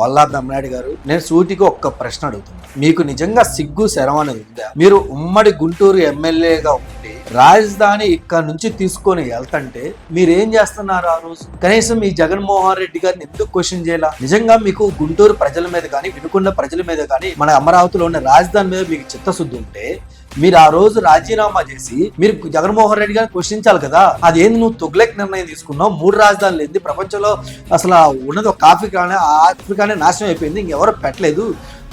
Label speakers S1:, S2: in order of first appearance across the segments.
S1: బొల్లా బ్రహ్మనాయుడు గారు, నేను సూటిగా ఒక్క ప్రశ్న అడుగుతున్నా. మీకు నిజంగా సిగ్గు శరం అనేది ఉందా? మీరు ఉమ్మడి గుంటూరు ఎమ్మెల్యేగా ఉండి రాజధాని ఇక్కడ నుంచి తీసుకొని వెళ్తంటే మీరేం చేస్తున్నారు? ఆ రోజు కనీసం మీ జగన్మోహన్ రెడ్డి గారిని ఎందుకు క్వశ్చన్ చేయాల? నిజంగా మీకు గుంటూరు ప్రజల మీద కానీ, వినుకొండ ప్రజల మీద కానీ, మన అమరావతిలో ఉన్న రాజధాని మీద మీకు చిత్తశుద్ధి ఉంటే మీరు ఆ రోజు రాజీనామా చేసి మీరు జగన్మోహన్ రెడ్డి గారిని క్వశ్చించాలి కదా. అదేంది నువ్వు తుగ్లక్ నిర్ణయం తీసుకున్నావు? 3 రాజధానులు ఏంది? ప్రపంచంలో అసలు ఉన్నది ఒక ఆఫ్రికానే, ఆఫ్రికానే నాశనం అయిపోయింది, ఇంకెవరు పెట్టలేదు.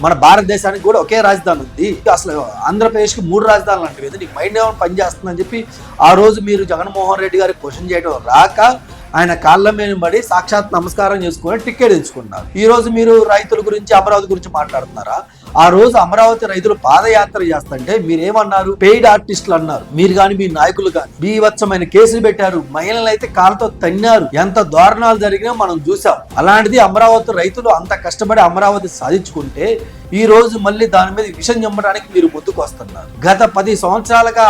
S1: మన భారతదేశానికి కూడా ఒకే రాజధాని ఉంది. అసలు ఆంధ్రప్రదేశ్కి 3 రాజధానులు అంటే నీకు మైండ్ ఏమైనా పని చేస్తుందని చెప్పి ఆ రోజు మీరు జగన్మోహన్ రెడ్డి గారికి క్వశ్చన్ చేయడం రాక ఆయన కాళ్ళ మీద పడి సాక్షాత్ నమస్కారం చేసుకుని టికెట్ తెచ్చుకున్నారు. ఈ రోజు మీరు రైతుల గురించి, అమరావతి గురించి మాట్లాడుతున్నారా? ఆ రోజు అమరావతి రైతులు పాదయాత్ర చేస్తుంటే మీరేమన్నారు? పెయిడ్ ఆర్టిస్టులు అన్నారు. మీరు కానీ మీ నాయకులు కానీ బీభత్సమైన కేసులు పెట్టారు. మహిళలు అయితే కాళ్ళతో తన్నారు. ఎంత దారుణాలు జరిగినా మనం చూసాం. అలాంటిది అమరావతి రైతులు అంత కష్టపడి అమరావతి సాధించుకుంటే ఈ రోజు మళ్ళీ దాని మీద విషం చెమ్మడానికి మీరు ముందుకు వస్తున్నారు. గత 10 సంవత్సరాలుగా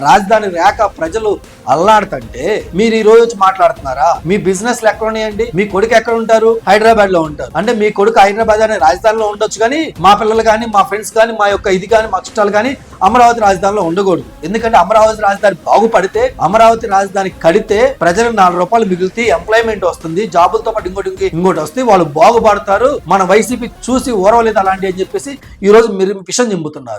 S1: రాజధాని రేఖ ప్రజలు అల్లాడుతుంటే మీరు ఈ రోజు వచ్చి మాట్లాడుతున్నారా? మీ బిజినెస్ ఎక్కడ ఉన్నాయండి? మీ కొడుకు ఎక్కడ ఉంటారు? హైదరాబాద్ లో ఉంటారు. అంటే మీ కొడుకు హైదరాబాద్ అనే రాజధానిలో ఉండొచ్చు, కానీ మా పిల్లలు కానీ, మా ఫ్రెండ్స్ కానీ, మా యొక్క ఇది కానీ, మా చుట్టాలు కానీ అమరావతి రాజధానిలో ఉండకూడదు. ఎందుకంటే అమరావతి రాజధాని బాగుపడితే, అమరావతి రాజధాని కడితే ప్రజలకు 4 రూపాయలు మిగిలితే ఎంప్లాయ్మెంట్ వస్తుంది, జాబులతో పాటు ఇంకోటి వస్తే వాళ్ళు బాగుపడతారు. మన వైసీపీ చూసి ఓరవలేదు అలాంటి అని చెప్పేసి ఈ రోజు మీరు విషం చెంబుతున్నారు.